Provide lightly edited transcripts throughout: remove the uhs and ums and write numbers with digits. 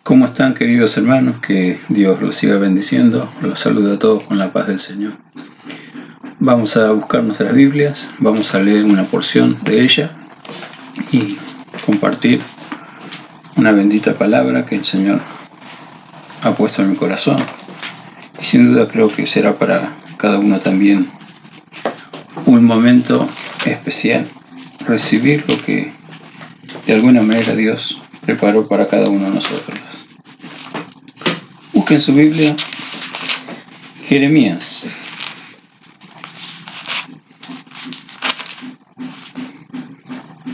¿Cómo están, queridos hermanos? Que Dios los siga bendiciendo. Los saludo a todos con la paz del Señor. Vamos a buscar nuestras Biblias, vamos a leer una porción de ella y compartir una bendita palabra que el Señor ha puesto en mi corazón. Y sin duda creo que será para cada uno también un momento especial, recibir lo que de alguna manera Dios preparó para cada uno de nosotros. Busquen su Biblia, Jeremías.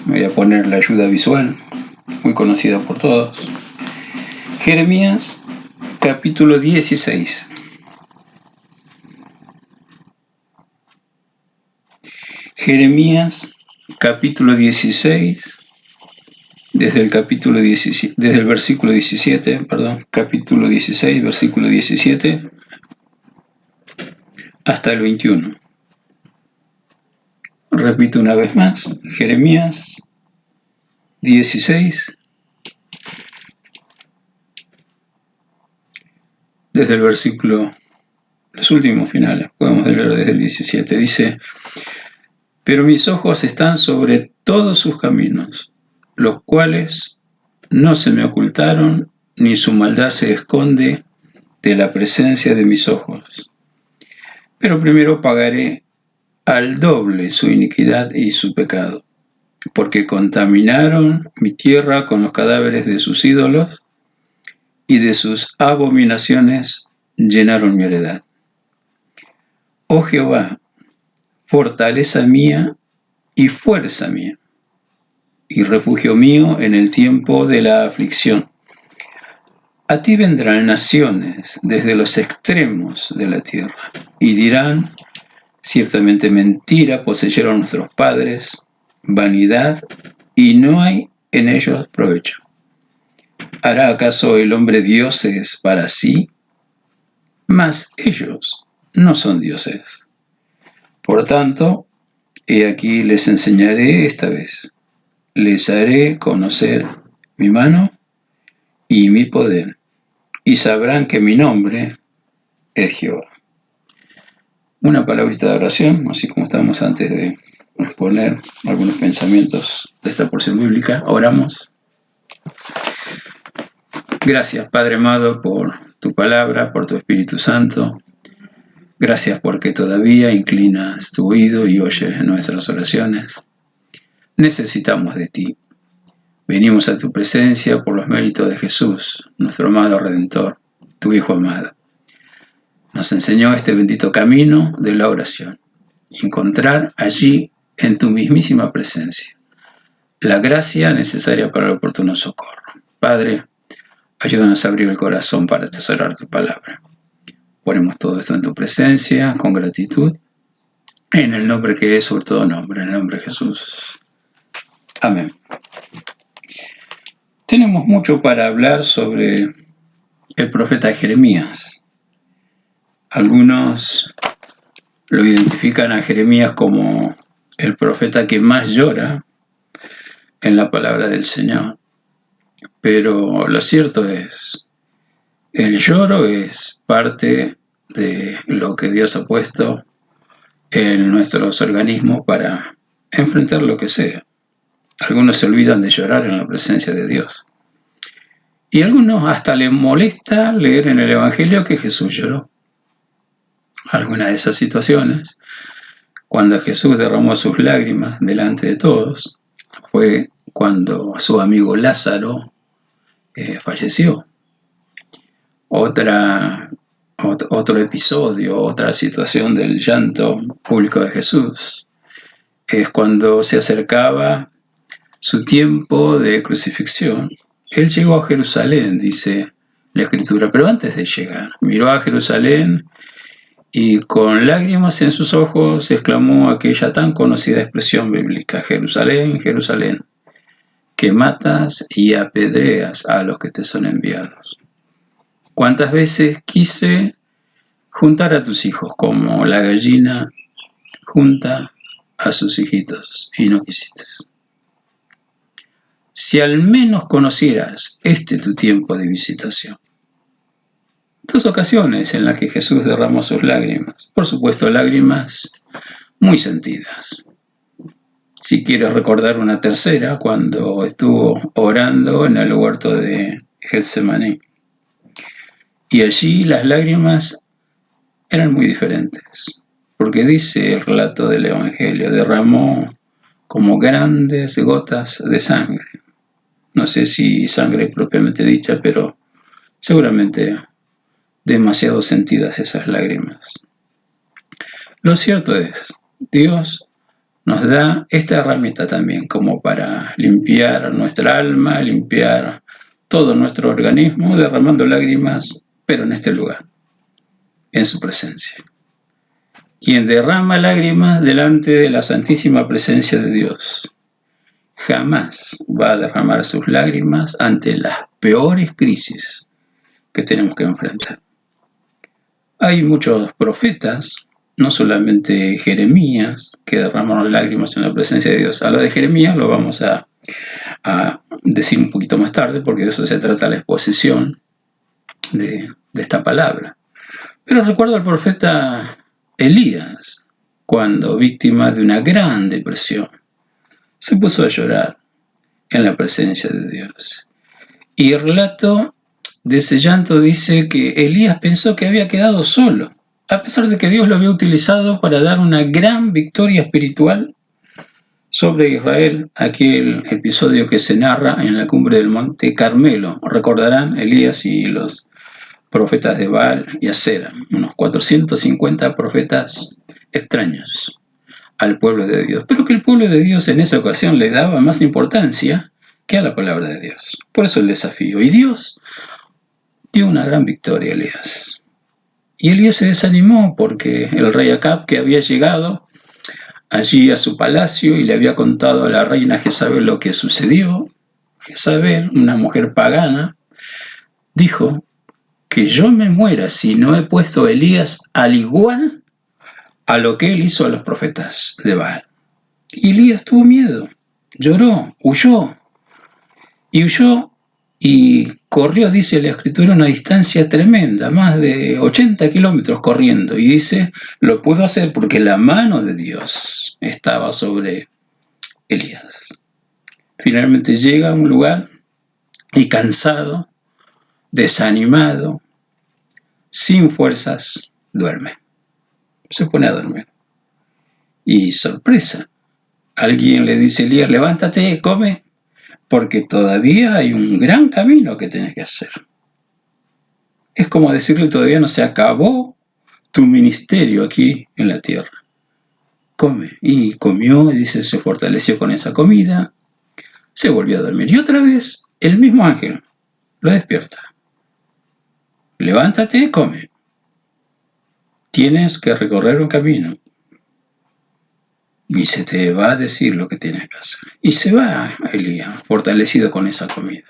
Voy a poner la ayuda visual, muy conocida por todos. Jeremías, capítulo 16. Jeremías, capítulo 16, desde el versículo 17, capítulo 16, versículo 17, hasta el 21. Repito una vez más, Jeremías 16, desde el versículo, los últimos finales, podemos leer desde el 17, dice: Pero mis ojos están sobre todos sus caminos, los cuales no se me ocultaron, ni su maldad se esconde de la presencia de mis ojos. Pero primero pagaré al doble su iniquidad y su pecado, porque contaminaron mi tierra con los cadáveres de sus ídolos, y de sus abominaciones llenaron mi heredad. Oh Jehová, fortaleza mía y fuerza mía, y refugio mío en el tiempo de la aflicción. A ti vendrán naciones desde los extremos de la tierra, y dirán: ciertamente mentira poseyeron nuestros padres, vanidad, y no hay en ellos provecho. ¿Hará acaso el hombre dioses para sí? Mas ellos no son dioses. Por tanto, he aquí les enseñaré esta vez. Les haré conocer mi mano y mi poder, y sabrán que mi nombre es Jehová. Una palabrita de oración, así como estábamos antes de exponer algunos pensamientos de esta porción bíblica. Oramos. Gracias, Padre amado, por tu palabra, por tu Espíritu Santo. Gracias porque todavía inclinas tu oído y oyes nuestras oraciones. Necesitamos de ti. Venimos a tu presencia por los méritos de Jesús, nuestro amado Redentor, tu Hijo amado. Nos enseñó este bendito camino de la oración. Encontrar allí, en tu mismísima presencia, la gracia necesaria para el oportuno socorro. Padre, ayúdanos a abrir el corazón para atesorar tu palabra. Ponemos todo esto en tu presencia, con gratitud, en el nombre que es sobre todo nombre, en el nombre de Jesús. Amén. Tenemos mucho para hablar sobre el profeta Jeremías. Algunos lo identifican a Jeremías como el profeta que más llora en la palabra del Señor. Pero lo cierto es, el lloro es parte de lo que Dios ha puesto en nuestros organismos para enfrentar lo que sea. Algunos se olvidan de llorar en la presencia de Dios. Y a algunos hasta les molesta leer en el Evangelio que Jesús lloró. Algunas de esas situaciones, cuando Jesús derramó sus lágrimas delante de todos, fue cuando su amigo Lázaro falleció. Otro episodio, otra situación del llanto público de Jesús es cuando se acercaba su tiempo de crucifixión. Él llegó a Jerusalén, dice la Escritura, pero antes de llegar, miró a Jerusalén y con lágrimas en sus ojos exclamó aquella tan conocida expresión bíblica: Jerusalén, Jerusalén, que matas y apedreas a los que te son enviados. ¿Cuántas veces quise juntar a tus hijos como la gallina junta a sus hijitos y no quisiste? si al menos conocieras este tu tiempo de visitación. Dos ocasiones en las que Jesús derramó sus lágrimas, por supuesto lágrimas muy sentidas. Si quieres recordar una tercera, cuando estuvo orando en el huerto de Getsemaní. Y allí las lágrimas eran muy diferentes, porque dice el relato del Evangelio, derramó como grandes gotas de sangre. No sé si sangre propiamente dicha, pero seguramente demasiado sentidas esas lágrimas. Lo cierto es, Dios nos da esta herramienta también como para limpiar nuestra alma, limpiar todo nuestro organismo, derramando lágrimas, pero en este lugar, en su presencia. Quien derrama lágrimas delante de la santísima presencia de Dios, jamás va a derramar sus lágrimas ante las peores crisis que tenemos que enfrentar. Hay muchos profetas, no solamente Jeremías, que derramaron lágrimas en la presencia de Dios. A lo de Jeremías lo vamos a decir un poquito más tarde, porque de eso se trata la exposición de esta palabra. Pero recuerdo al profeta Elías, cuando víctima de una gran depresión, se puso a llorar en la presencia de Dios. Y el relato de ese llanto dice que Elías pensó que había quedado solo, a pesar de que Dios lo había utilizado para dar una gran victoria espiritual sobre Israel, aquel episodio que se narra en la cumbre del monte Carmelo. Recordarán Elías y los profetas de Baal y Asera, unos 450 profetas extraños al pueblo de Dios, pero que el pueblo de Dios en esa ocasión le daba más importancia que a la palabra de Dios. Por eso el desafío. Y Dios dio una gran victoria a Elías. Y Elías se desanimó porque el rey Acab, que había llegado allí a su palacio y le había contado a la reina Jezabel lo que sucedió, Jezabel, una mujer pagana, dijo: que yo me muera si no he puesto a Elías al igual a lo que él hizo a los profetas de Baal. Y Elías tuvo miedo, lloró, huyó y corrió, dice la escritura, una distancia tremenda, más de 80 kilómetros corriendo. Y dice, lo pudo hacer porque la mano de Dios estaba sobre Elías. Finalmente llega a un lugar y cansado, desanimado, sin fuerzas, duerme. Se pone a dormir. Y sorpresa, alguien le dice a Elías, levántate, come, porque todavía hay un gran camino que tienes que hacer. Es como decirle, todavía no se acabó tu ministerio aquí en la tierra. Come. Y comió, y dice, se fortaleció con esa comida, se volvió a dormir. Y otra vez, el mismo ángel lo despierta. Levántate, come. Tienes que recorrer un camino. Y se te va a decir lo que tienes que hacer. Y se va Elías, fortalecido con esa comida.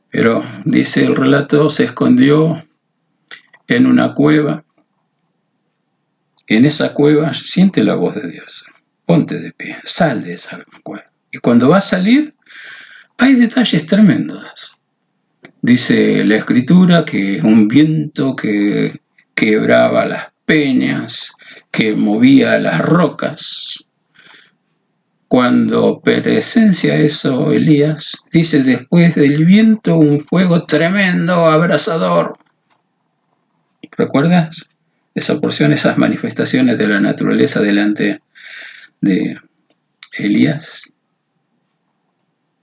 Pero, dice el relato, se escondió en una cueva. En esa cueva siente la voz de Dios. Ponte de pie, sal de esa cueva. Y cuando va a salir, hay detalles tremendos. Dice la escritura que un viento que quebraba las peñas, que movía las rocas. Cuando presencia eso Elías, dice, después del viento un fuego tremendo, abrasador. ¿Recuerdas esa porción, esas manifestaciones de la naturaleza delante de Elías?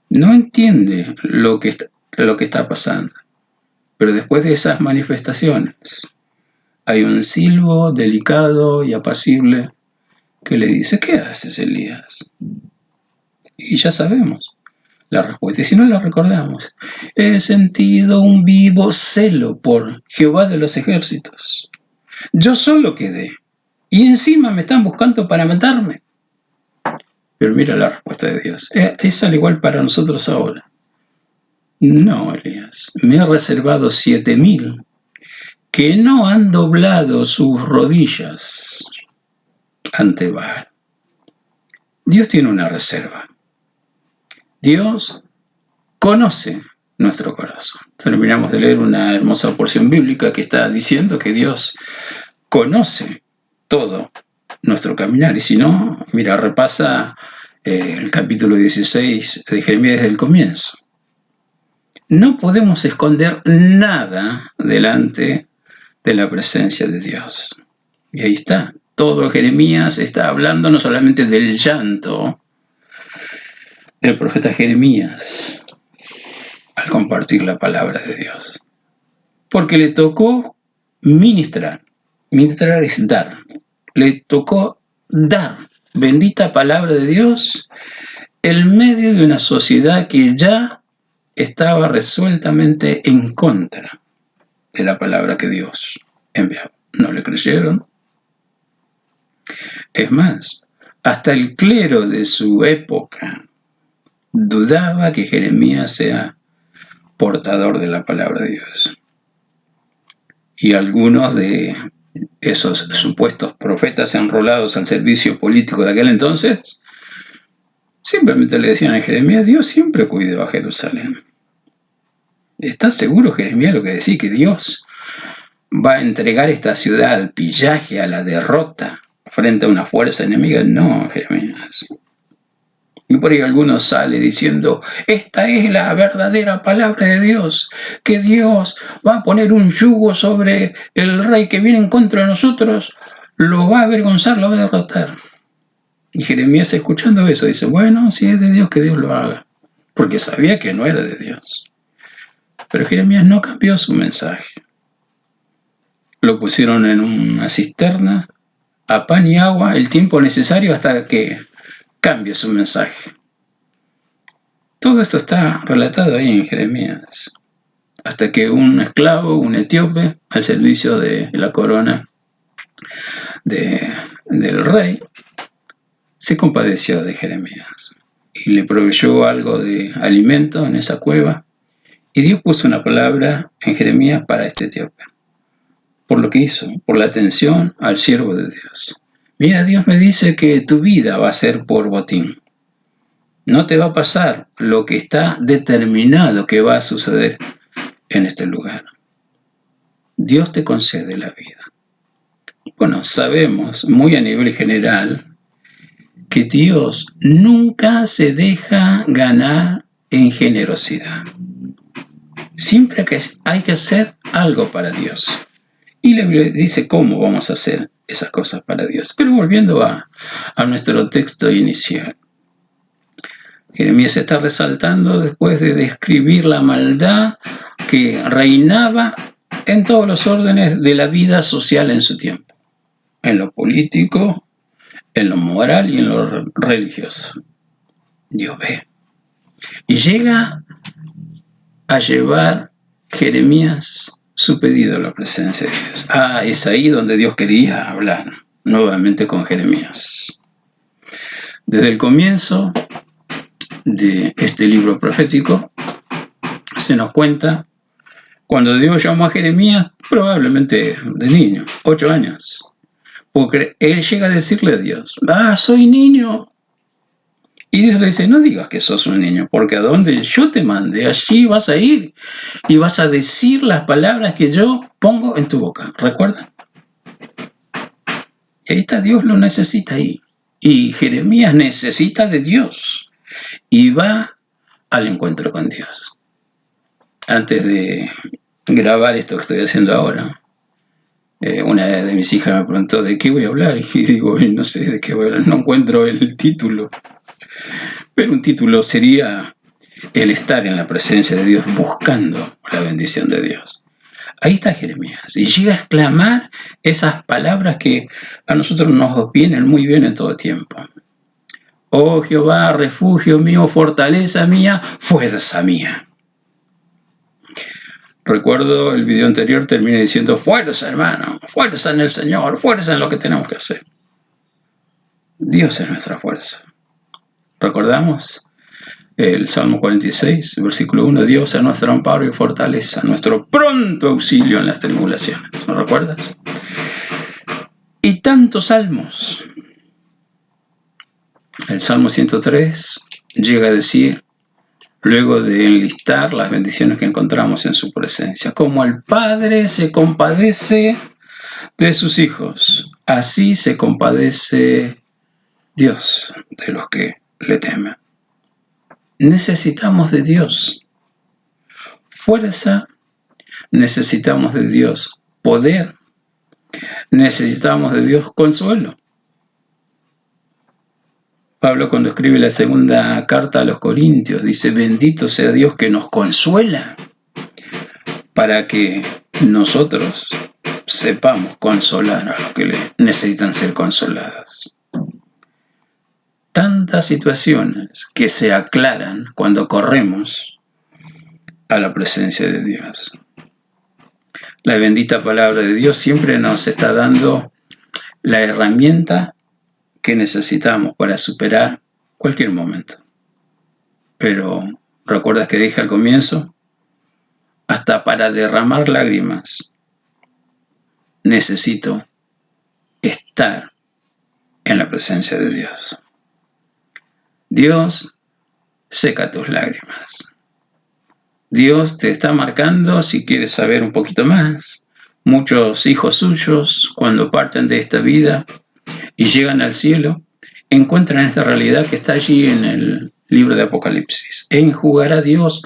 No entiende lo que está pasando, pero después de esas manifestaciones hay un silbo delicado y apacible que le dice, ¿qué haces, Elías? Y ya sabemos la respuesta, y si no la recordamos, he sentido un vivo celo por Jehová de los ejércitos. Yo solo quedé, y encima me están buscando para matarme. Pero mira la respuesta de Dios, es al igual para nosotros ahora. No, Elías, me he reservado 7,000 que no han doblado sus rodillas ante Baal. Dios tiene una reserva. Dios conoce nuestro corazón. Terminamos de leer una hermosa porción bíblica que está diciendo que Dios conoce todo nuestro caminar. Y si no, mira, repasa el capítulo 16 de Jeremías desde el comienzo. No podemos esconder nada delante de la presencia de Dios. Y ahí está. Todo Jeremías está hablando no solamente del llanto del profeta Jeremías al compartir la palabra de Dios, porque le tocó ministrar. Ministrar es dar. Le tocó dar bendita palabra de Dios en medio de una sociedad que ya estaba resueltamente en contra de la palabra que Dios enviaba. No le creyeron. Es más, hasta el clero de su época dudaba que Jeremías sea portador de la palabra de Dios. Y algunos de esos supuestos profetas enrolados al servicio político de aquel entonces simplemente le decían a Jeremías: Dios siempre cuidó a Jerusalén. ¿Estás seguro, Jeremías, lo que decís, que Dios va a entregar esta ciudad al pillaje, a la derrota, frente a una fuerza enemiga? No, Jeremías. Y por ahí algunos sale diciendo: esta es la verdadera palabra de Dios, que Dios va a poner un yugo sobre el rey que viene en contra de nosotros, lo va a avergonzar, lo va a derrotar. Y Jeremías, escuchando eso, dice: bueno, si es de Dios, que Dios lo haga, porque sabía que no era de Dios. Pero Jeremías no cambió su mensaje. Lo pusieron en una cisterna, a pan y agua, el tiempo necesario hasta que cambie su mensaje. Todo esto está relatado ahí en Jeremías. Hasta que un esclavo, un etíope, al servicio de la corona del rey, se compadeció de Jeremías y le proveyó algo de alimento en esa cueva. Y Dios puso una palabra en Jeremías para este etíope, por lo que hizo, por la atención al siervo de Dios. Mira, Dios me dice que tu vida va a ser por botín. No te va a pasar lo que está determinado que va a suceder en este lugar. Dios te concede la vida. Bueno, sabemos muy a nivel general que Dios nunca se deja ganar en generosidad. Siempre hay que hacer algo para Dios. Y la Biblia dice cómo vamos a hacer esas cosas para Dios. Pero volviendo a nuestro texto inicial, Jeremías está resaltando después de describir la maldad que reinaba en todos los órdenes de la vida social en su tiempo, en lo político, en lo moral y en lo religioso. Dios ve. Y llega a llevar Jeremías su pedido a la presencia de Dios. Es ahí donde Dios quería hablar nuevamente con Jeremías. Desde el comienzo de este libro profético se nos cuenta cuando Dios llamó a Jeremías, probablemente de niño, 8 años, porque él llega a decirle a Dios: soy niño. Y Dios le dice: no digas que sos un niño, porque a donde yo te mande, allí vas a ir y vas a decir las palabras que yo pongo en tu boca. ¿Recuerdan? Y ahí está, Dios lo necesita ahí. Y Jeremías necesita de Dios y va al encuentro con Dios. Antes de grabar esto que estoy haciendo ahora, una de mis hijas me preguntó: ¿de qué voy a hablar? Y digo: no sé de qué voy a hablar, no encuentro el título. Pero un título sería el estar en la presencia de Dios, buscando la bendición de Dios. Ahí está Jeremías, y llega a exclamar esas palabras que a nosotros nos vienen muy bien en todo tiempo. Oh Jehová, refugio mío, fortaleza mía, fuerza mía. Recuerdo el video anterior, terminé diciendo: fuerza, hermano, fuerza en el Señor, fuerza en lo que tenemos que hacer. Dios es nuestra fuerza. ¿Recordamos? El Salmo 46, versículo 1, Dios es nuestro amparo y fortaleza, nuestro pronto auxilio en las tribulaciones. ¿No recuerdas? Y tantos salmos. El Salmo 103 llega a decir: luego de enlistar las bendiciones que encontramos en su presencia. Como el Padre se compadece de sus hijos, así se compadece Dios de los que le temen. Necesitamos de Dios fuerza, necesitamos de Dios poder, necesitamos de Dios consuelo. Pablo, cuando escribe la segunda carta a los Corintios, dice: bendito sea Dios que nos consuela, para que nosotros sepamos consolar a los que necesitan ser consolados. Tantas situaciones que se aclaran cuando corremos a la presencia de Dios. La bendita palabra de Dios siempre nos está dando la herramienta que necesitamos para superar cualquier momento. Pero, ¿recuerdas que dije al comienzo? Hasta para derramar lágrimas necesito estar en la presencia de Dios. Dios seca tus lágrimas. Dios te está marcando si quieres saber un poquito más. Muchos hijos suyos, cuando parten de esta vida y llegan al cielo, encuentran esta realidad que está allí en el libro de Apocalipsis. Enjugará Dios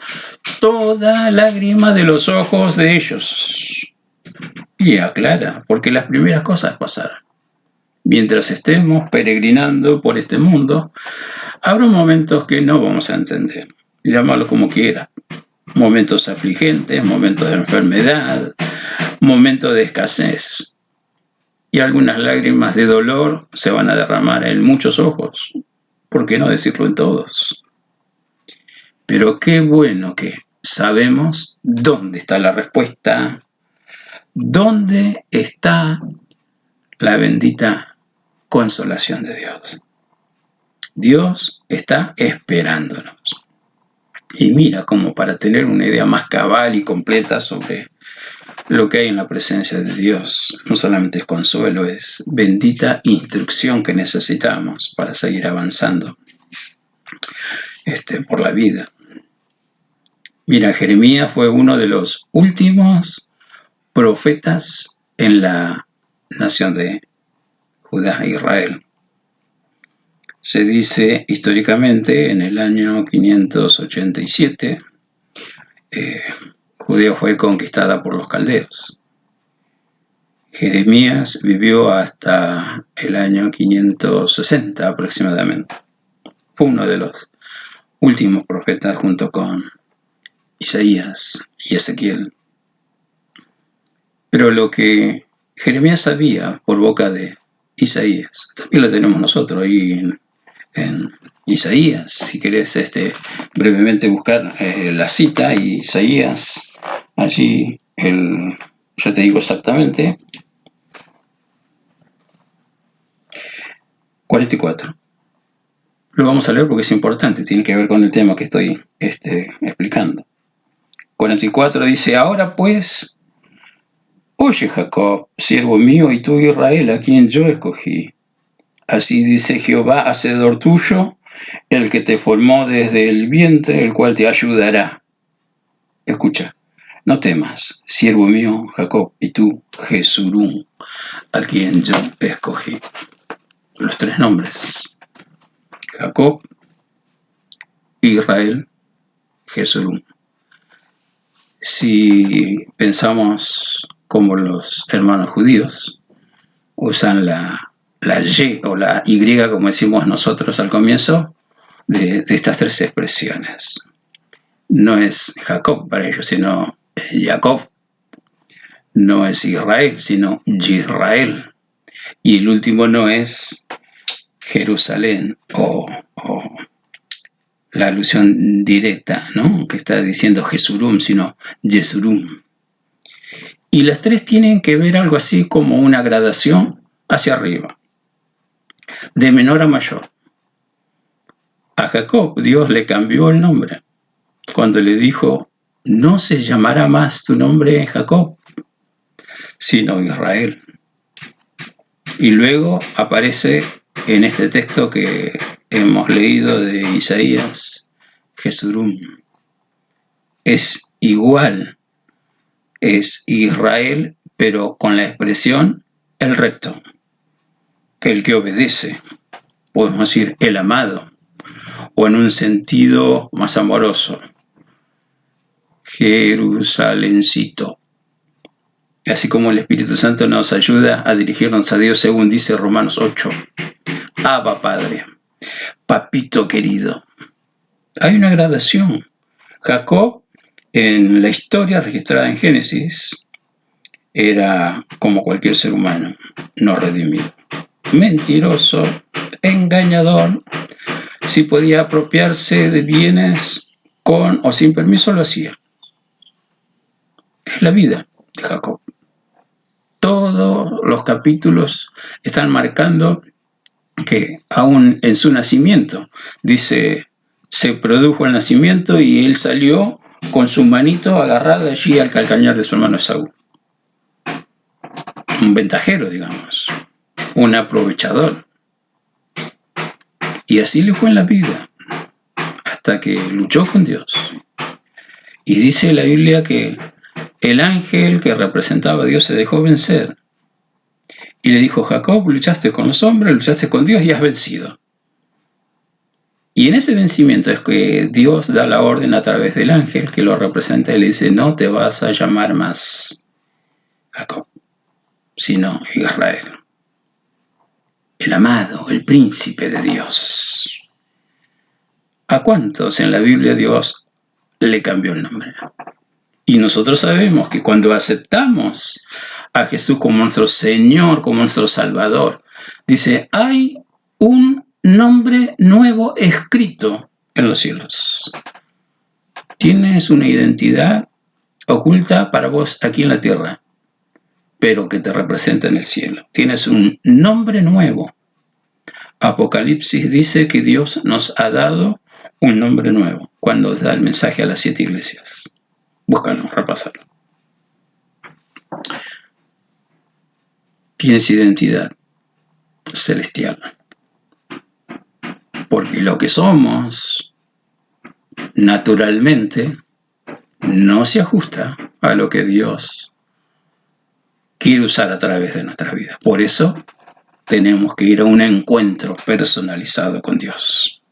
toda lágrima de los ojos de ellos. Y aclara, porque las primeras cosas pasaron. Mientras estemos peregrinando por este mundo, habrá momentos que no vamos a entender. Llámalo como quiera. Momentos afligentes, momentos de enfermedad, momentos de escasez. Y algunas lágrimas de dolor se van a derramar en muchos ojos. ¿Por qué no decirlo en todos? Pero qué bueno que sabemos dónde está la respuesta, dónde está la bendita consolación de Dios. Dios está esperándonos. Y mira, como para tener una idea más cabal y completa sobre lo que hay en la presencia de Dios, no solamente es consuelo, es bendita instrucción que necesitamos para seguir avanzando por la vida. Mira, Jeremías fue uno de los últimos profetas en la nación de Judá e Israel. Se dice históricamente, en el año 587, Judea fue conquistada por los caldeos. Jeremías vivió hasta el año 560 aproximadamente. Fue uno de los últimos profetas junto con Isaías y Ezequiel. Pero lo que Jeremías sabía por boca de Isaías, también lo tenemos nosotros ahí en Isaías. Si querés brevemente buscar la cita, Isaías, allí ya te digo exactamente, 44. Lo vamos a leer porque es importante, tiene que ver con el tema que estoy explicando. 44 dice: ahora pues, oye Jacob, siervo mío, y tú Israel, a quien yo escogí. Así dice Jehová, hacedor tuyo, el que te formó desde el vientre, el cual te ayudará. Escucha, no temas, siervo mío Jacob, y tú Jesurún, a quien yo escogí. Los tres nombres: Jacob, Israel, Jesurún. Si pensamos como los hermanos judíos, usan la Y o la Y, como decimos nosotros al comienzo, de estas tres expresiones. No es Jacob para ellos, sino Jacob. No es Israel, sino Yisrael. Y el último no es Jerusalén o la alusión directa, ¿no?, que está diciendo Jesurum, sino Yesurum. Y las tres tienen que ver algo así como una gradación hacia arriba, de menor a mayor. A Jacob Dios le cambió el nombre cuando le dijo: no se llamará más tu nombre Jacob, sino Israel. Y luego aparece en este texto que hemos leído de Isaías, Jesurum, es igual, es Israel, pero con la expresión el recto, el que obedece, podemos decir el amado, o en un sentido más amoroso, Jerusalencito. Así como el Espíritu Santo nos ayuda a dirigirnos a Dios según dice Romanos 8. Abba Padre, papito querido. Hay una gradación. Jacob, en la historia registrada en Génesis, era como cualquier ser humano, no redimido. Mentiroso, engañador, si podía apropiarse de bienes con o sin permiso lo hacía. Es la vida de Jacob. Todos los capítulos están marcando que aún en su nacimiento, dice, se produjo el nacimiento y él salió con su manito agarrada allí al calcañar de su hermano Esaú. Un ventajero, digamos, un aprovechador. Y así le fue en la vida, hasta que luchó con Dios. Y dice la Biblia que el ángel que representaba a Dios se dejó vencer. Y le dijo, Jacob, luchaste con los hombres, luchaste con Dios y has vencido. Y en ese vencimiento es que Dios da la orden a través del ángel que lo representa y le dice, no te vas a llamar más Jacob, sino Israel. El amado, el príncipe de Dios. ¿A cuántos en la Biblia Dios le cambió el nombre? Y nosotros sabemos que cuando aceptamos a Jesús como nuestro Señor, como nuestro Salvador, dice, hay un nombre nuevo escrito en los cielos. Tienes una identidad oculta para vos aquí en la tierra, pero que te representa en el cielo. Tienes un nombre nuevo. Apocalipsis dice que Dios nos ha dado un nombre nuevo cuando da el mensaje a las 7 iglesias. Búscalo, repásalo. Tienes identidad celestial. Porque lo que somos, naturalmente, no se ajusta a lo que Dios quiere usar a través de nuestra vida. Por eso tenemos que ir a un encuentro personalizado con Dios.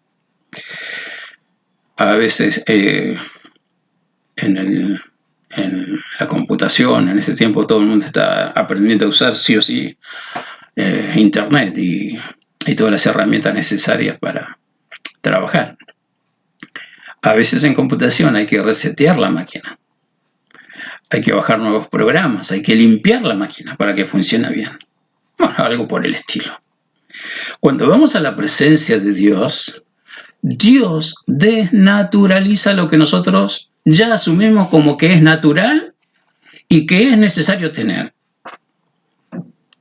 A veces en la computación, en este tiempo todo el mundo está aprendiendo a usar sí o sí internet y todas las herramientas necesarias para trabajar. A veces en computación hay que resetear la máquina, hay que bajar nuevos programas, hay que limpiar la máquina para que funcione bien. Bueno, algo por el estilo. Cuando vamos a la presencia de Dios, Dios desnaturaliza lo que nosotros ya asumimos como que es natural y que es necesario tener.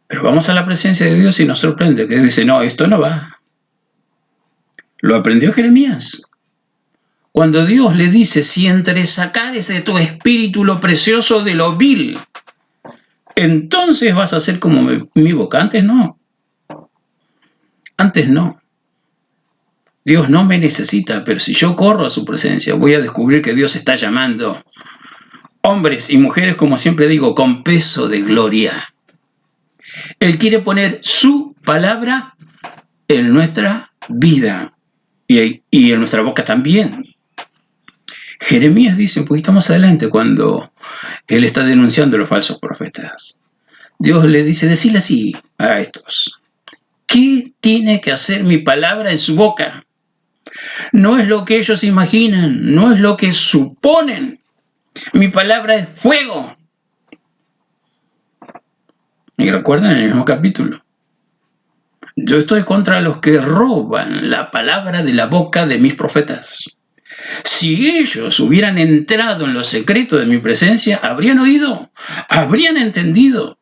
Pero vamos a la presencia de Dios y nos sorprende que dice, no, esto no va. Lo aprendió Jeremías. Cuando Dios le dice, si entresacares de tu espíritu lo precioso de lo vil, entonces vas a ser como mi boca. Antes no. Antes no. Dios no me necesita, pero si yo corro a su presencia, voy a descubrir que Dios está llamando hombres y mujeres, como siempre digo, con peso de gloria. Él quiere poner su palabra en nuestra vida y en nuestra boca también. Jeremías dice un poquito más adelante, cuando él está denunciando a los falsos profetas, Dios le dice, decile así a estos, ¿qué tiene que hacer mi palabra en su boca? No es lo que ellos imaginan, no es lo que suponen. Mi palabra es fuego. Y recuerden en el mismo capítulo, yo estoy contra los que roban la palabra de la boca de mis profetas. Si ellos hubieran entrado en lo secreto de mi presencia, habrían oído, habrían entendido.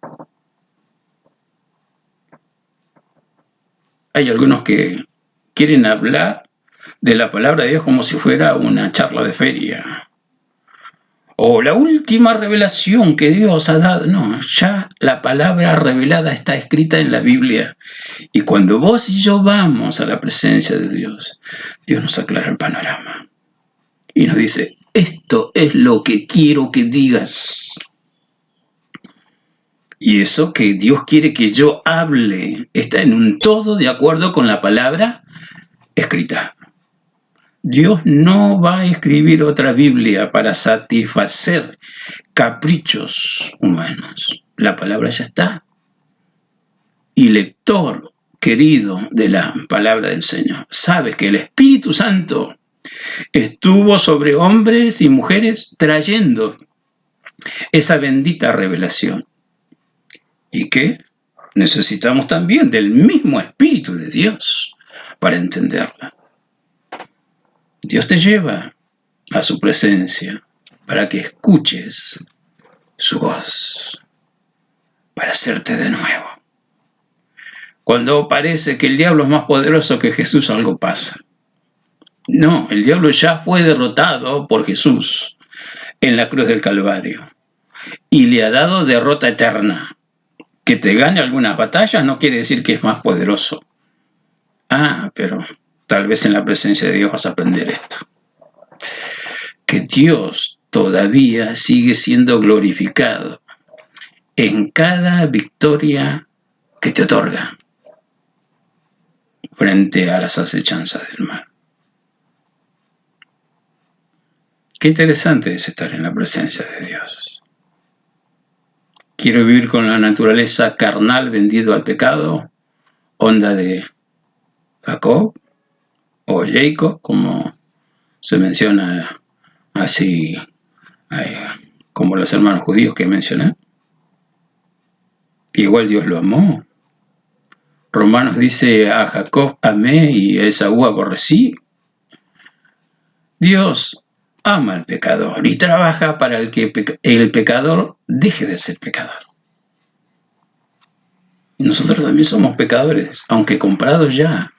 Hay algunos que quieren hablar de la palabra de Dios como si fuera una charla de feria. O la última revelación que Dios ha dado. No, ya la palabra revelada está escrita en la Biblia. Y cuando vos y yo vamos a la presencia de Dios, Dios nos aclara el panorama. Y nos dice, esto es lo que quiero que digas. Y eso que Dios quiere que yo hable está en un todo de acuerdo con la palabra escrita. Dios no va a escribir otra Biblia para satisfacer caprichos humanos. La palabra ya está. Y lector querido de la palabra del Señor, sabe que el Espíritu Santo estuvo sobre hombres y mujeres trayendo esa bendita revelación. Y que necesitamos también del mismo Espíritu de Dios para entenderla. Dios te lleva a su presencia para que escuches su voz, para hacerte de nuevo. Cuando parece que el diablo es más poderoso que Jesús, algo pasa. No, el diablo ya fue derrotado por Jesús en la cruz del Calvario y le ha dado derrota eterna. Que te gane algunas batallas no quiere decir que es más poderoso. Pero tal vez en la presencia de Dios vas a aprender esto. Que Dios todavía sigue siendo glorificado en cada victoria que te otorga frente a las acechanzas del mal. Qué interesante es estar en la presencia de Dios. Quiero vivir con la naturaleza carnal vendido al pecado, onda de Jacob o Jacob, como se menciona así, como los hermanos judíos que mencioné. Igual Dios lo amó. Romanos dice: a Jacob amé y a Esaú aborrecí. Dios ama al pecador y trabaja para que el pecador deje de ser pecador. Nosotros también somos pecadores, aunque comprados ya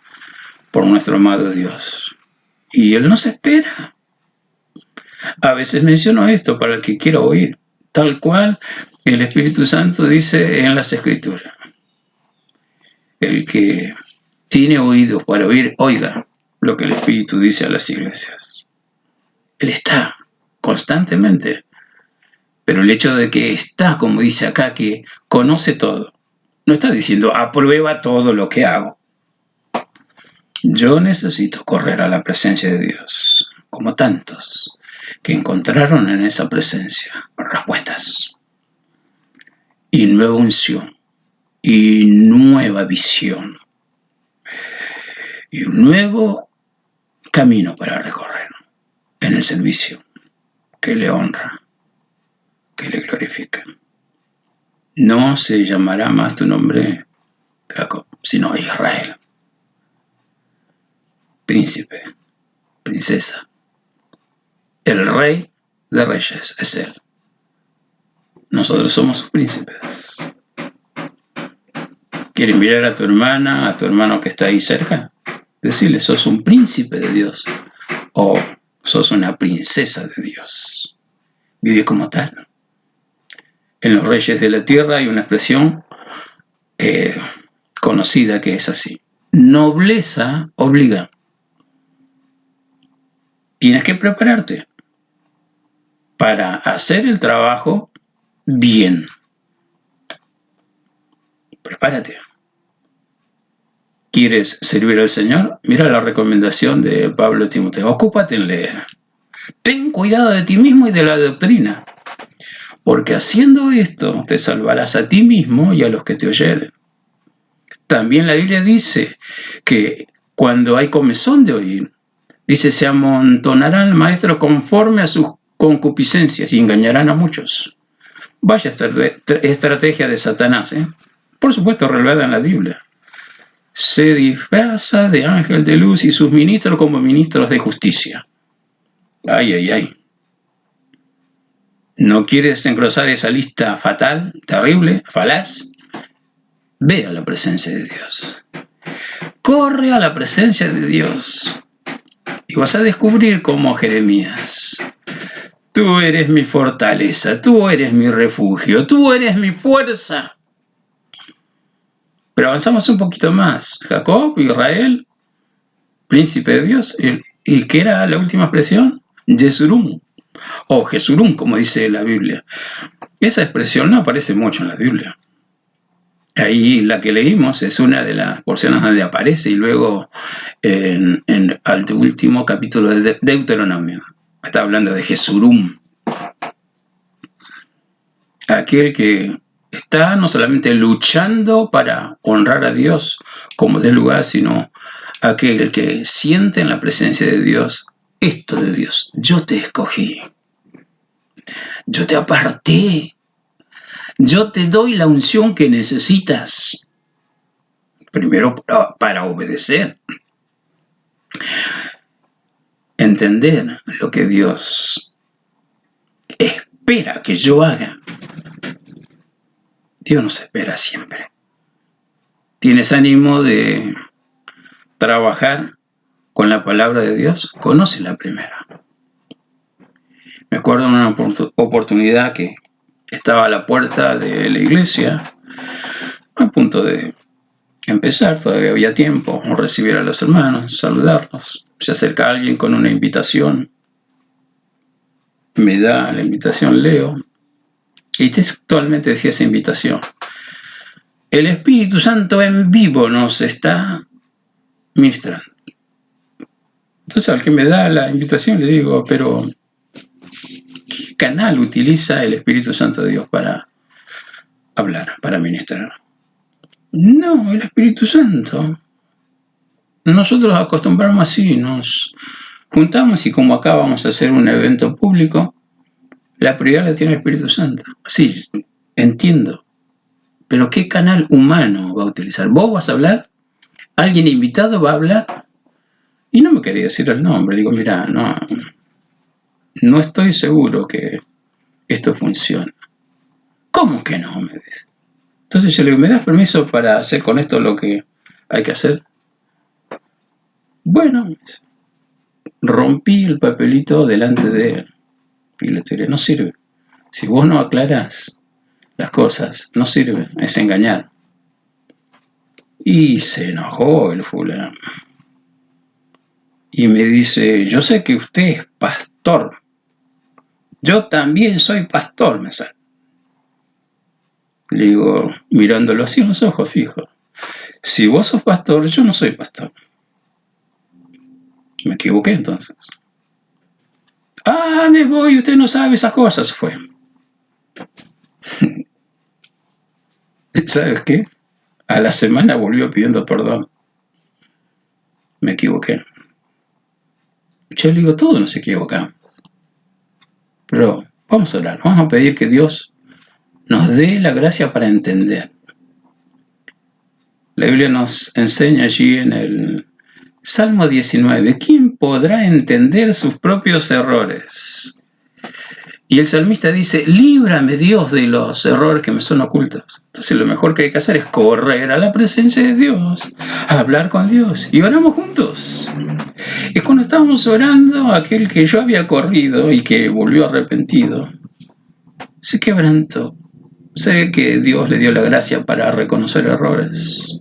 por nuestro amado Dios. Y Él nos espera. A veces menciono esto para el que quiera oír, tal cual el Espíritu Santo dice en las Escrituras. El que tiene oídos para oír, oiga lo que el Espíritu dice a las iglesias. Él está constantemente, pero el hecho de que está, como dice acá, que conoce todo, no está diciendo aprueba todo lo que hago. Yo necesito correr a la presencia de Dios, como tantos que encontraron en esa presencia respuestas y nueva unción y nueva visión y un nuevo camino para recorrer en el servicio que le honra, que le glorifica. No se llamará más tu nombre Jacob, sino Israel. Príncipe, princesa. El rey de reyes es Él. Nosotros somos sus príncipes. ¿Quieres mirar a tu hermana, a tu hermano que está ahí cerca? Decirle: sos un príncipe de Dios o sos una princesa de Dios. Vive como tal. En los reyes de la tierra hay una expresión conocida que es así: nobleza obliga. Tienes que prepararte para hacer el trabajo bien. Prepárate. ¿Quieres servir al Señor? Mira la recomendación de Pablo a Timoteo. Ocúpate en leer. Ten cuidado de ti mismo y de la doctrina, porque haciendo esto te salvarás a ti mismo y a los que te oyeren. También la Biblia dice que cuando hay comezón de oír, dice: se amontonarán al maestro conforme a sus concupiscencias y engañarán a muchos. Vaya estrategia de Satanás, por supuesto revelada en la Biblia. Se disfraza de ángel de luz y sus ministros como ministros de justicia. Ay, ay, ay. ¿No quieres engrosar esa lista fatal, terrible, falaz? Ve a la presencia de Dios. Corre a la presencia de Dios. Y vas a descubrir como Jeremías: tú eres mi fortaleza, tú eres mi refugio, tú eres mi fuerza. Pero avanzamos un poquito más. Jacob, Israel, príncipe de Dios. ¿Y qué era la última expresión? Yesurum. o Jesurum, como dice la Biblia. Esa expresión no aparece mucho en la Biblia. Ahí la que leímos es una de las porciones donde aparece, y luego al último capítulo de Deuteronomio está hablando de Jesurum, aquel que está no solamente luchando para honrar a Dios como de lugar, sino aquel que siente en la presencia de Dios esto de Dios: yo te escogí, yo te aparté, yo te doy la unción que necesitas, primero para obedecer, entender lo que Dios espera que yo haga. Dios nos espera siempre. ¿Tienes ánimo de trabajar con la palabra de Dios? Conócela primero. Me acuerdo en una oportunidad que estaba a la puerta de la iglesia, a punto de empezar, todavía había tiempo, recibir a los hermanos, saludarlos. Se acerca alguien con una invitación, me da la invitación, leo, y textualmente decía esa invitación: el Espíritu Santo en vivo nos está ministrando. Entonces, al que me da la invitación le digo: pero ¿qué canal utiliza el Espíritu Santo de Dios para hablar, para ministrar? No, el Espíritu Santo. Nosotros acostumbramos así, nos juntamos y como acá vamos a hacer un evento público, la prioridad la tiene el Espíritu Santo. Sí, entiendo. Pero ¿qué canal humano va a utilizar? ¿Vos vas a hablar? ¿Alguien invitado va a hablar? Y no me quería decir el nombre. Digo: mira, no estoy seguro que esto funcione. ¿Cómo que no? Me dice. Entonces yo le digo: ¿me das permiso para hacer con esto lo que hay que hacer? Bueno, rompí el papelito delante de él y le tiré: no sirve. Si vos no aclarás las cosas, no sirve, es engañar. Y se enojó el fulano. Y me dice: yo sé que usted es pastor. Yo también soy pastor, me sale. Le digo, mirándolo así en los ojos fijos: si vos sos pastor, yo no soy pastor. Me equivoqué entonces. Ah, me voy, usted no sabe esas cosas, fue. ¿Sabes qué? A la semana volvió pidiendo perdón. Me equivoqué. Yo le digo: todos nos equivocamos. Pero vamos a orar, vamos a pedir que Dios nos dé la gracia para entender. La Biblia nos enseña allí en el Salmo 19: ¿quién podrá entender sus propios errores? Y el salmista dice: líbrame, Dios, de los errores que me son ocultos. Entonces lo mejor que hay que hacer es correr a la presencia de Dios, a hablar con Dios, y oramos juntos. Y cuando estábamos orando, aquel que yo había corrido y que volvió arrepentido, se quebrantó. Sé que Dios le dio la gracia para reconocer errores.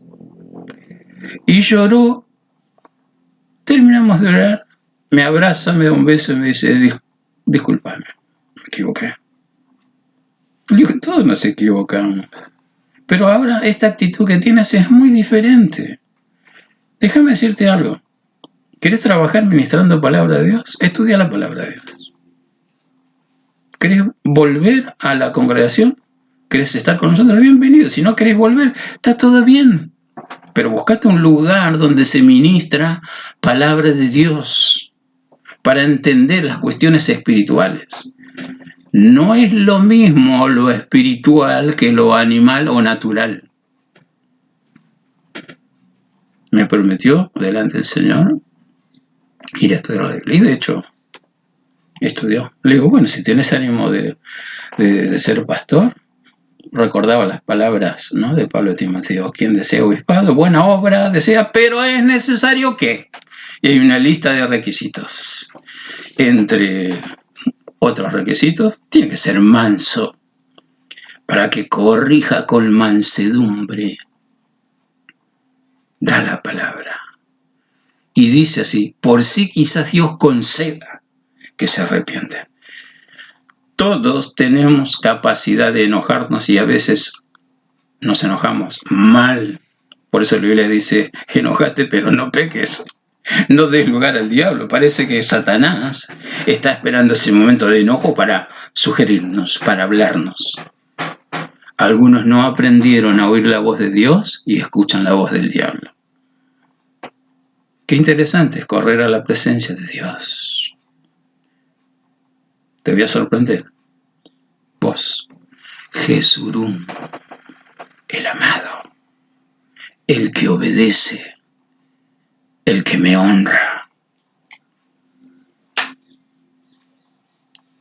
Y lloró. Terminamos de orar, me abraza, me da un beso y me dice: discúlpame, me equivoqué. Le digo: todos nos equivocamos. Pero ahora esta actitud que tienes es muy diferente. Déjame decirte algo. ¿Querés trabajar ministrando palabra de Dios? Estudia la palabra de Dios. ¿Querés volver a la congregación? ¿Querés estar con nosotros? Bienvenido. Si no querés volver, está todo bien. Pero buscate un lugar donde se ministra palabra de Dios para entender las cuestiones espirituales. No es lo mismo lo espiritual que lo animal o natural. Me prometió delante del Señor ir a estudiar la Biblia. Y de hecho, estudió. Le digo: bueno, si tienes ánimo de ser pastor, recordaba las palabras, ¿no?, de Pablo a Timoteo: quien desea obispado, buena obra desea, pero es necesario que. Y hay una lista de requisitos. Entre otros requisitos, tiene que ser manso, para que corrija con mansedumbre. Da la palabra. Y dice así: por si quizás Dios conceda que se arrepienten. todos tenemos capacidad de enojarnos y a veces nos enojamos mal. Por eso la Biblia dice, enójate pero no peques. No des lugar al diablo. Parece que Satanás está esperando ese momento de enojo para sugerirnos, para hablarnos. Algunos no aprendieron a oír la voz de Dios y escuchan la voz del diablo. Qué interesante es correr a la presencia de Dios. Te voy a sorprender. Vos, Jesurún, el amado, el que obedece, el que me honra.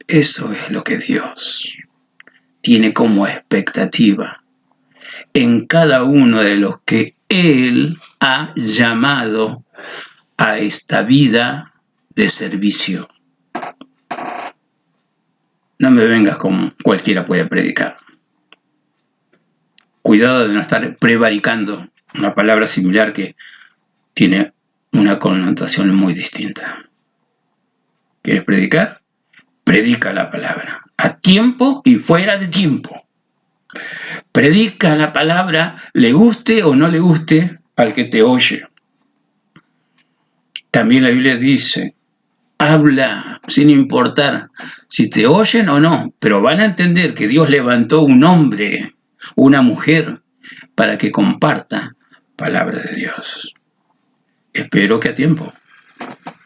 Eso es lo que Dios tiene como expectativa en cada uno de los que Él ha llamado a esta vida de servicio. No me vengas como cualquiera puede predicar. Cuidado de no estar prevaricando, una palabra similar que tiene una connotación muy distinta. ¿Quieres predicar? Predica la palabra, a tiempo y fuera de tiempo. Predica la palabra, le guste o no le guste al que te oye. También la Biblia dice, habla sin importar si te oyen o no, pero van a entender que Dios levantó un hombre, una mujer, para que comparta palabra de Dios. Espero que a tiempo,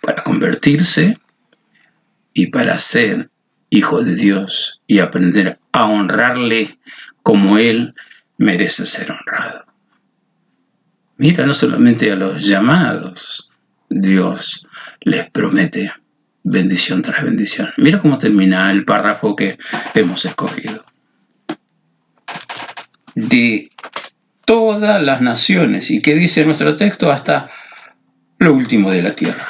para convertirse y para ser hijo de Dios y aprender a honrarle como Él merece ser honrado. Mira, no solamente a los llamados, Dios les promete bendición tras bendición. Mira cómo termina el párrafo que hemos escogido. De todas las naciones, y que dice nuestro texto, hasta lo último de la tierra.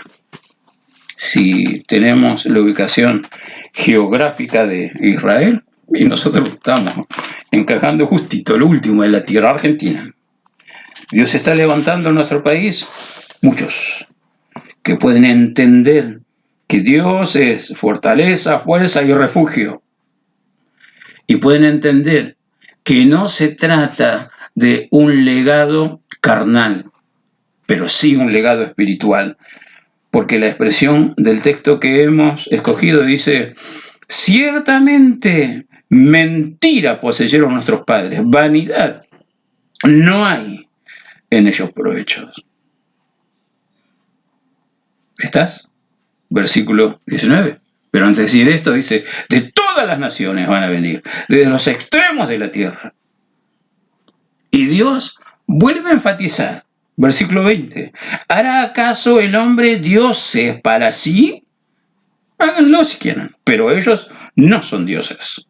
Si tenemos la ubicación geográfica de Israel, y nosotros estamos encajando justito lo último de la tierra argentina. Dios está levantando en nuestro país muchos que pueden entender que Dios es fortaleza, fuerza y refugio. Y pueden entender que no se trata de un legado carnal, pero sí un legado espiritual. Porque la expresión del texto que hemos escogido dice, ciertamente mentira poseyeron nuestros padres, vanidad no hay en ellos provechos. ¿Estás? Versículo 19. Pero antes de decir esto dice, de todas las naciones van a venir, desde los extremos de la tierra. Y Dios vuelve a enfatizar, versículo 20, ¿hará acaso el hombre dioses para sí? Háganlo si quieren, pero ellos no son dioses.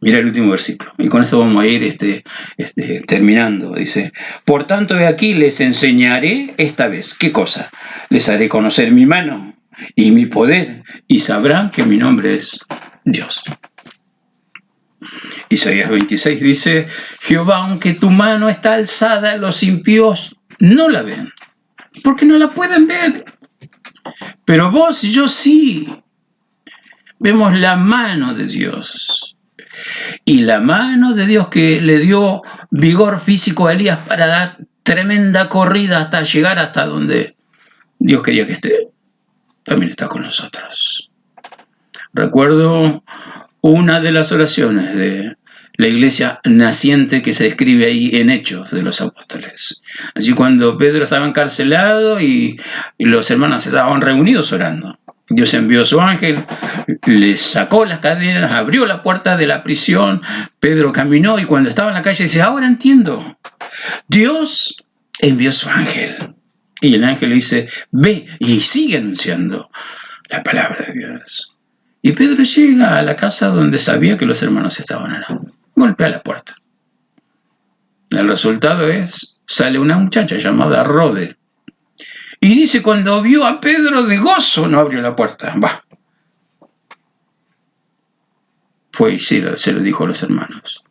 Mira el último versículo, y con esto vamos a ir terminando. Dice, por tanto de aquí les enseñaré esta vez. ¿Qué cosa? Les haré conocer mi mano y mi poder, y sabrán que mi nombre es Dios. Isaías 26 dice, Jehová, aunque tu mano está alzada, los impíos no la ven, porque no la pueden ver. Pero vos y yo sí vemos la mano de Dios. Y la mano de Dios que le dio vigor físico a Elías para dar tremenda corrida hasta llegar hasta donde Dios quería que esté, también está con nosotros. Recuerdo una de las oraciones de la iglesia naciente que se describe ahí en Hechos de los Apóstoles. Allí cuando Pedro estaba encarcelado y los hermanos estaban reunidos orando. Dios envió a su ángel, les sacó las cadenas, abrió la puerta de la prisión, Pedro caminó y cuando estaba en la calle dice, ahora entiendo, Dios envió a su ángel. Y el ángel le dice, ve y sigue anunciando la palabra de Dios. Y Pedro llega a la casa donde sabía que los hermanos estaban orando. Golpea la puerta. El resultado es, sale una muchacha llamada Rode. Y dice, cuando vio a Pedro de gozo, no abrió la puerta. Va. Fue y se lo dijo a los hermanos.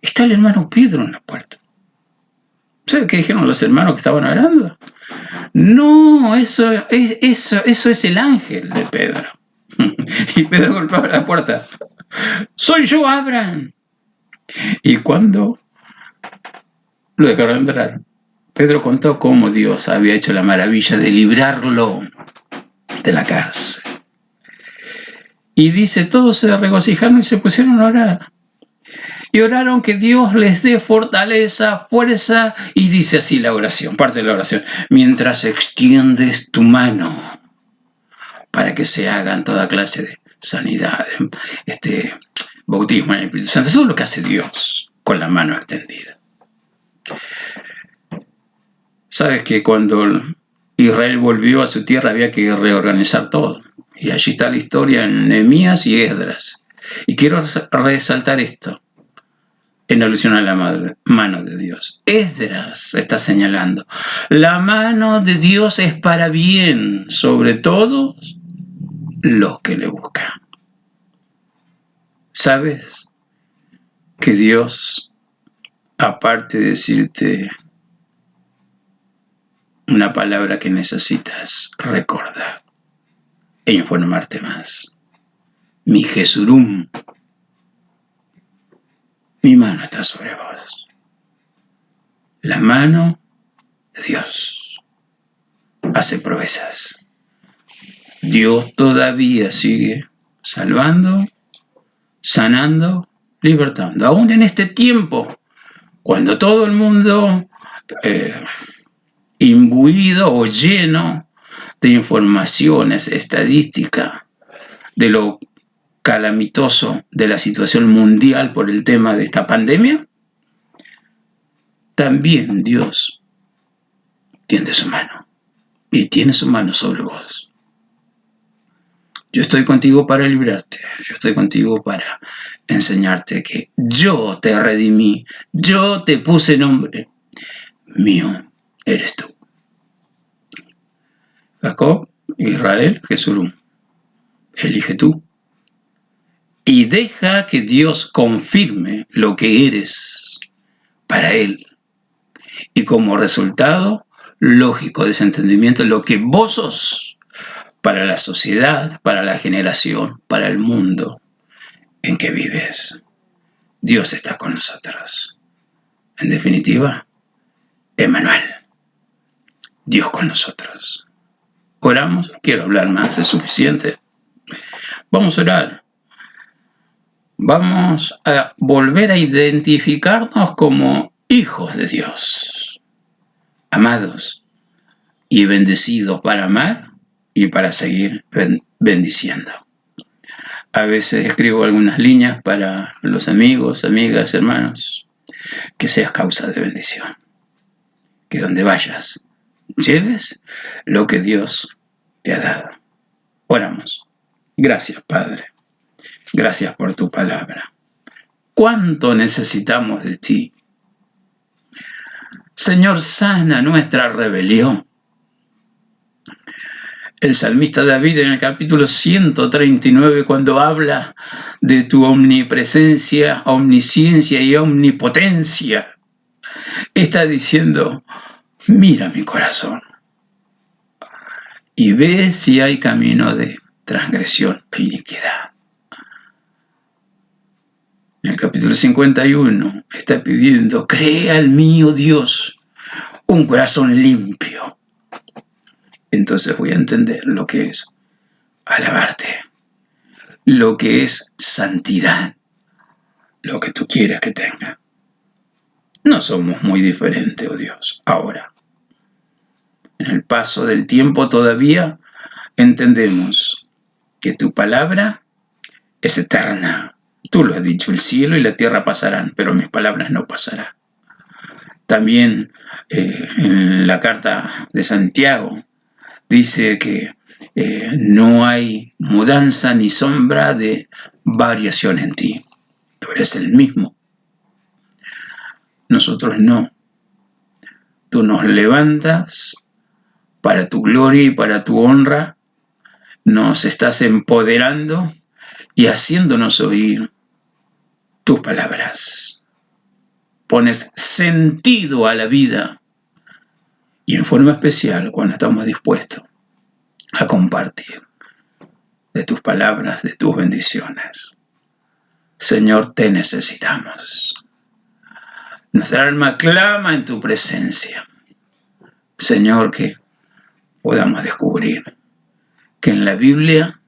Está el hermano Pedro en la puerta. ¿Sabe qué dijeron los hermanos que estaban orando? No, eso es el ángel de Pedro. Y Pedro golpeaba la puerta. ¡Soy yo, abran! Y cuando lo dejaron entrar, Pedro contó cómo Dios había hecho la maravilla de librarlo de la cárcel. Y dice, todos se regocijaron y se pusieron a orar. Y oraron que Dios les dé fortaleza, fuerza, y dice así la oración, parte de la oración, mientras extiendes tu mano para que se hagan toda clase de sanidad, bautismo en el Espíritu Santo, todo lo que hace Dios con la mano extendida. Sabes que cuando Israel volvió a su tierra había que reorganizar todo, y allí está la historia en Nehemías y Esdras. Y quiero resaltar esto en alusión a la mano de Dios. Esdras está señalando, la mano de Dios es para bien sobre todos los que le buscan. ¿Sabes que Dios, aparte de decirte una palabra que necesitas recordar e informarte más, mi Jesurum, mi mano está sobre vos? La mano de Dios hace proezas. Dios todavía sigue salvando, sanando, libertando. Aún en este tiempo, cuando todo el mundo imbuido o lleno de informaciones, estadística, de lo calamitoso de la situación mundial por el tema de esta pandemia, también Dios tiende su mano y tiene su mano sobre vos. Yo estoy contigo para librarte, yo estoy contigo para enseñarte que yo te redimí, yo te puse nombre, mío eres tú. Jacob, Israel, Jesurum, elige tú. Y deja que Dios confirme lo que eres para Él. Y como resultado lógico de ese entendimiento, lo que vos sos para la sociedad, para la generación, para el mundo en que vives. Dios está con nosotros. En definitiva, Emmanuel, Dios con nosotros. Oramos, no quiero hablar más, es suficiente. Vamos a orar. Vamos a volver a identificarnos como hijos de Dios, amados y bendecidos para amar y para seguir bendiciendo. A veces escribo algunas líneas para los amigos, amigas, hermanos, que seas causa de bendición. Que donde vayas, lleves lo que Dios te ha dado. Oramos. Gracias, Padre. Gracias por tu palabra. ¿Cuánto necesitamos de ti? Señor, sana nuestra rebelión. El salmista David en el capítulo 139, cuando habla de tu omnipresencia, omnisciencia y omnipotencia, está diciendo, mira mi corazón y ve si hay camino de transgresión e iniquidad. En el capítulo 51 está pidiendo, crea al mío Dios un corazón limpio. Entonces voy a entender lo que es alabarte, lo que es santidad, lo que tú quieres que tenga. No somos muy diferentes, oh Dios, ahora. En el paso del tiempo todavía entendemos que tu palabra es eterna. Tú lo has dicho, el cielo y la tierra pasarán, pero mis palabras no pasarán. También en la carta de Santiago dice que no hay mudanza ni sombra de variación en ti. Tú eres el mismo. Nosotros no. Tú nos levantas para tu gloria y para tu honra. Nos estás empoderando y haciéndonos oír tus palabras. Pones sentido a la vida y en forma especial cuando estamos dispuestos a compartir de tus palabras, de tus bendiciones. Señor, te necesitamos. Nuestra alma clama en tu presencia. Señor, que podamos descubrir que en la Biblia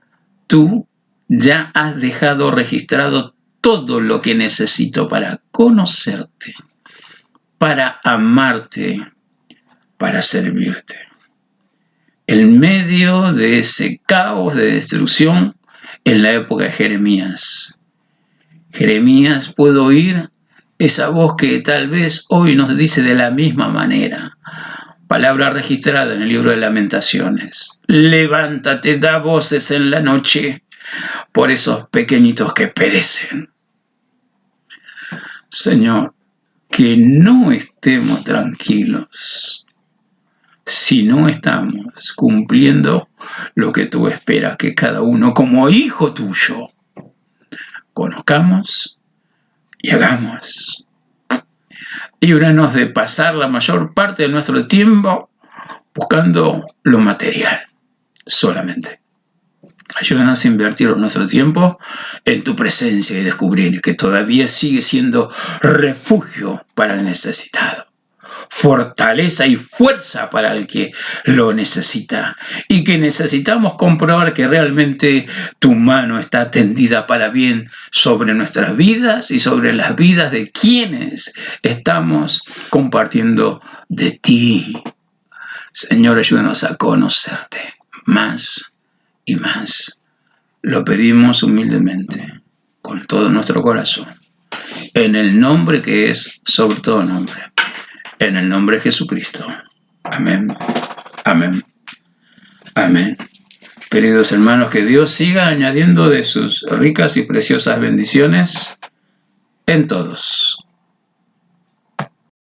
tú ya has dejado registrado todo lo que necesito para conocerte, para amarte, para servirte. En medio de ese caos de destrucción en la época de Jeremías, puedo oír esa voz que tal vez hoy nos dice de la misma manera. Palabra registrada en el libro de Lamentaciones. Levántate, da voces en la noche por esos pequeñitos que perecen. Señor, que no estemos tranquilos si no estamos cumpliendo lo que tú esperas que cada uno como hijo tuyo conozcamos y hagamos. Líbranos de pasar la mayor parte de nuestro tiempo buscando lo material solamente. Ayúdanos a invertir nuestro tiempo en tu presencia y descubrir que todavía sigue siendo refugio para el necesitado, fortaleza y fuerza para el que lo necesita, y que necesitamos comprobar que realmente tu mano está tendida para bien sobre nuestras vidas y sobre las vidas de quienes estamos compartiendo de ti. Señor, ayúdanos a conocerte más y más. Lo pedimos humildemente, con todo nuestro corazón, en el nombre que es sobre todo nombre, en el nombre de Jesucristo. Amén, amén, amén. Queridos hermanos, que Dios siga añadiendo de sus ricas y preciosas bendiciones en todos.